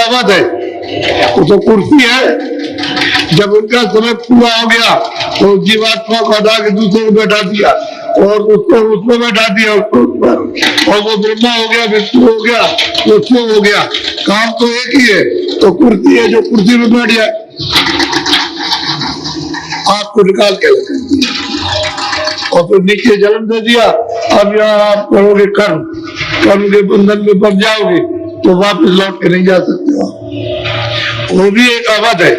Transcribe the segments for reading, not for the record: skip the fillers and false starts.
बात है, वो तो कुर्सी है। जब उनका समय पूरा हो गया तो जीवात्मा को हटा के दूसरे को बैठा दिया और उसको उसमें बैठा दिया उसको ऊपर, और वो ब्रह्मा हो गया, विष्णु हो गया, वो शिव हो गया। काम तो एक ही है, तो कुर्सी है जो कुर्सी में बैठ जाए। आपको निकाल के रख दिया और फिर नीचे जन्म दे दिया। अब यहाँ आप करोगे कर्म, कर्म के बंधन में फंस जाओगे तो वापस लौट के नहीं जा सकते हो। वो भी एक अवध है,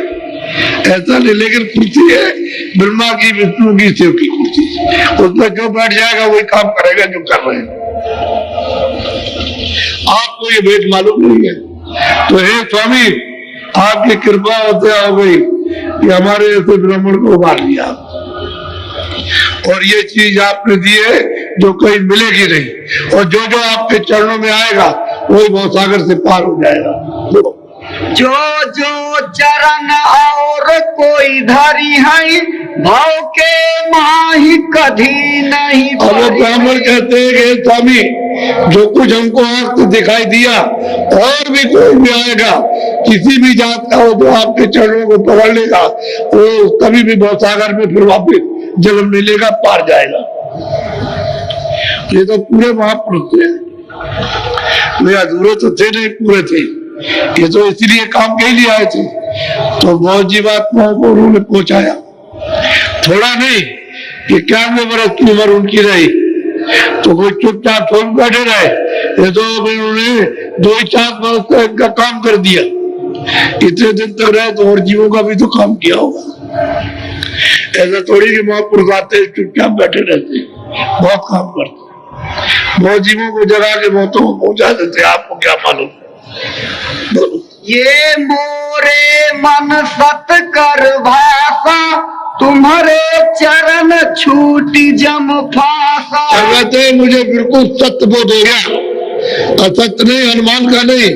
ऐसा नहीं। लेकिन कुर्सी है ब्रह्मा की, विष्णु की, शिव की कुर्सी, उसमें जो बैठ जाएगा वही काम करेगा जो कर रहे हैं। आपको ये भेद मालूम नहीं है, तो हे स्वामी आपकी कृपा होते हो गई कि हमारे ऐसे ब्राह्मण को उबार दिया, और ये चीज आपने दी है जो कहीं मिलेगी नहीं, और जो जो आपके चरणों में आएगा वही भवसागर से पार हो जाएगा। जो जो चरण और कोई धरी है, भाव के माही कभी नहीं। अब वो ब्राह्मण कहते हैं कि स्वामी जो कुछ हमको आंख से दिखाई दिया, और भी कोई भी आएगा किसी भी जात का हो, जो आपके चरणों को पकड़ लेगा वो कभी भी भवसागर में फिर वापिस जन्म नहीं लेगा, पार जाएगा। ये तो पूरे महापुरुष थे, वे अधूरे तो थे नहीं, पूरे थे। ये तो इसलिए काम के लिए आए थे, तो बहुत जीवात्माओं को उन्होंने पहुंचाया। थोड़ा नहीं कि 91 वर्ष की उम्र उनकी रही तो वो चुपचाप छोड़ बैठे रहे। ये तो उन्होंने 2-4 वर्ष का इनका काम कर दिया। इतने दिन तक रहे तो और जीवों का भी तो काम किया होगा। ऐसा थोड़ी कि महापुरुष आते चुपचाप बैठे रहते, बहुत काम करते, बहुत जीवों को जगा के बहुतों को पहुंचा देते। आपको क्या मालूम? ये मोरे मन सत कर भाषा, तुम्हारे चरण छूटी जम फासा। कहते मुझे बिल्कुल सत्य बोध हो गया, असत्य नहीं, हनुमान का नहीं,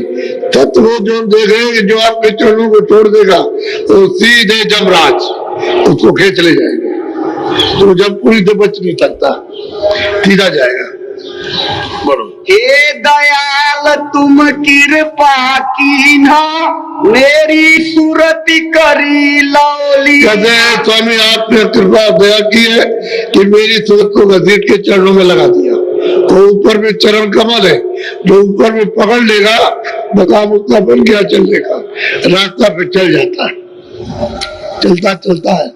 सत्य वो जो देख रहे हैं जो आपके चरणों को छोड़ देगा वो सीधे जमराज उसको खींच ले जाएगा, तो जमपुरी से बच नहीं सकता, सीधा जाएगा। हे दयाल तुम कृपा की ना, मेरी सूरती करी लौली। कहते हैं स्वामी आपने कृपा दया की है कि मेरी सूरत को घसीट के चरणों में लगा दिया। तो ऊपर में चरण कमल है, जो ऊपर में पकड़ लेगा मकाम उसका बन गया चलने का, रास्ता पे चल जाता है, चलता चलता है,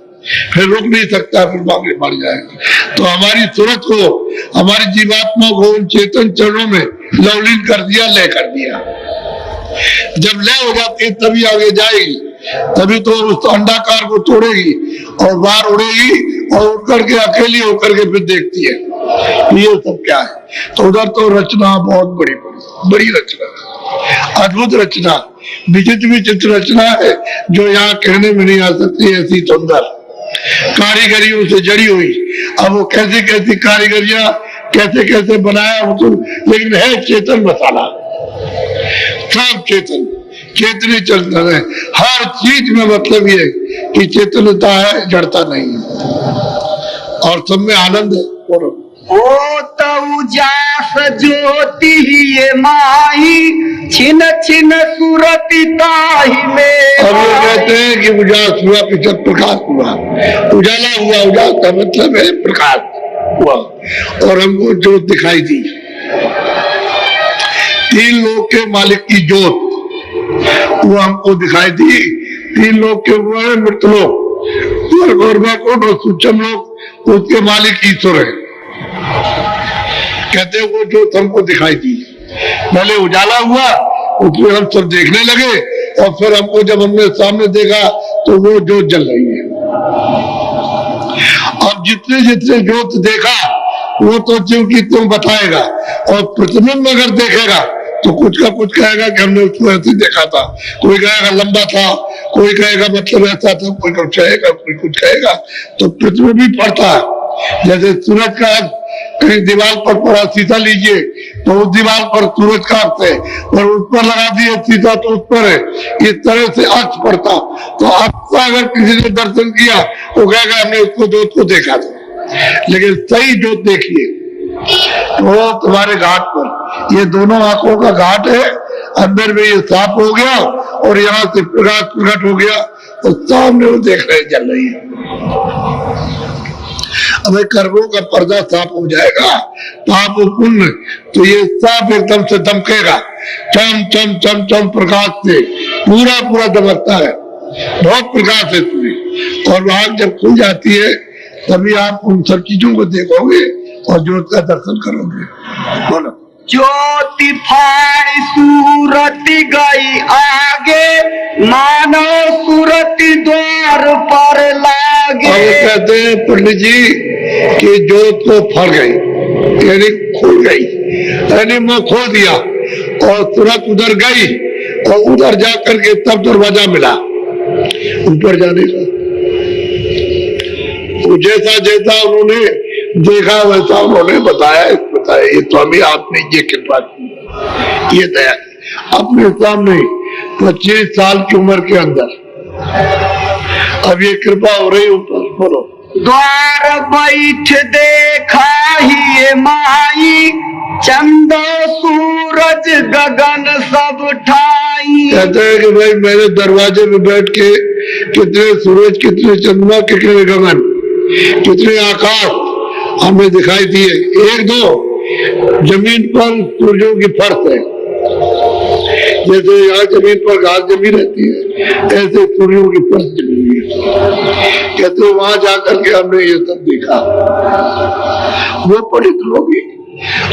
फिर रुक नहीं सकता, फिर आगे बढ़ जाएगा। तो हमारी सूरत को, हमारी जीवात्मा को उन चेतन चरणों में लवलीन कर दिया, लय कर दिया। जब लय हो जाती है तभी आगे जाएगी, तभी तो उस अंडाकार को तोड़ेगी और बाहर उड़ेगी और उड़ करके अकेली होकर के फिर देखती है ये सब क्या है। तो उधर तो रचना बहुत बड़ी बड़ी रचना, अद्भुत रचना, विचित्र विचित्र रचना है जो यहाँ कहने में नहीं आ सकती, ऐसी सुंदर कारीगरियों से जड़ी हुई। अब वो कैसी कैसी कारीगरियां कैसे कैसे बनाया वो तो, लेकिन है चेतन मसाला, सब चेतन, चेतनी चेतन है। हर चीज में मतलब ये कि चेतनता है, जड़ता नहीं है, और सब में आनंद है। ओ तऊ जास ज्योति ये माही, छिन छिन सुरति ताही में। अब ये कहते हैं कि उजास हुआ पीछे प्रकाश हुआ, उजाला हुआ, उजास का मतलब है प्रकाश हुआ, और हमको ज्योत दिखाई दी। 3 लोक के मालिक की ज्योत वो हमको दिखाई दी। 3 लोक के हुआ है मृतलोक, स्वर्ग और सूक्ष्म लोक, उसके मालिक ईश्वर है। कहते हैं वो ज्योत हमको दिखाई दी, पहले उजाला हुआ, उसमें हम सब देखने लगे, और फिर हमको जब हमने सामने देखा तो वो ज्योत जल रही है। अब जितने जितने ज्योत देखा वो तो ज्यों की त्यों बताएगा, और प्रतिबिंब अगर देखेगा तो कुछ का कुछ कहेगा कि हमने उसको ऐसे देखा था, कोई कहेगा लंबा था, कोई कहेगा मतलब ऐसा था, कोई कुछ कहेगा, कोई कुछ कहेगा। तो प्रतिबिंब भी पड़ता है। जैसे सूरज का कहीं दीवार पर पड़ा शीशा लीजिए तो उस दीवार पर सूरज का अर्थ है, और उस पर लगा दिए शीशा तो उस पर है। इस तरह से अर्थ पड़ता, तो अर्थ का अगर किसी ने दर्शन किया वो कहेगा हमने उसको ज्योत को देखा था। लेकिन सही ज्योत देखिए तो तुम्हारे घाट पर, ये दोनों आंखों का घाट है, अंदर में ये साफ हो गया और यहाँ से प्रकाश प्रकट हो गया तो सामने वो देख रहे चल रही है। अबे कर्मों का पर्दा साफ हो जाएगा, पाप और पुण्य, तो ये साफ एकदम से दमकेगा, चम चम चम चम प्रकाश से पूरा पूरा दमकता है, बहुत प्रकाश है पूरी। और वहां जब खुल जाती है तभी आप उन सब चीजों को देखोगे और ज्योत का दर्शन करोगे। बोलो। ज्योति फाड़ी सूरति गई आगे, मानो सूरति द्वार पर लागे। और कहते हैं पंडित जी कि ज्योत को फड़ गई, यानी खुल गई, यानी मुंह खोल दिया और तुरंत उधर गई और उधर जा करके तब दरवाजा मिला ऊपर जाने का। तो जैसा जैसा उन्होंने देखा वैसा उन्होंने बताया। ये तो अभी आपने ये कृपा की, ये दया अपने सामने 25 साल की उम्र के अंदर अब ये कृपा हो रही ऊपर। बोलो। द्वार बैठ देखा ही ये माई, चंदा सूरज गगन सब ठाई। कहते हैं कि भाई मेरे दरवाजे में बैठ के कितने सूरज, कितने चंद्रमा, कितने गगन, कितने आकाश हमें दिखाई दिए। एक दो जमीन पर सूर्यों की फर्श है, जैसे यहाँ जमीन पर घास जमी रहती है ऐसे सूर्यों की फर्श जमी हुई है। कहते वहां जाकर के हमने ये सब देखा। वो पंडित लोग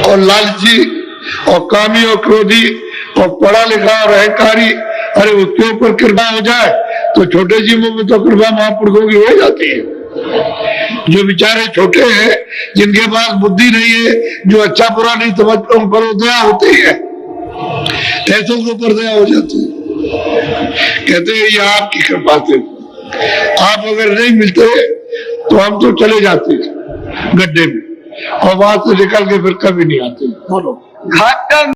और लालची और कामी और क्रोधी और पढ़ा लिखा और अहंकारी, अरे उसके ऊपर कृपा हो जाए तो छोटे जीवों में तो कृपा महापुरुषों की हो जाती है। जो बेचारे छोटे हैं, जिनके पास बुद्धि नहीं है, जो अच्छा बुरा नहीं समझते, उन पर दया होती है, ऐसों के ऊपर दया हो जाती है। कहते हैं ये आपकी कृपा से, आप अगर नहीं मिलते तो हम तो चले जाते गड्ढे में और वहां से निकल के फिर कभी नहीं आते। बोलो। घट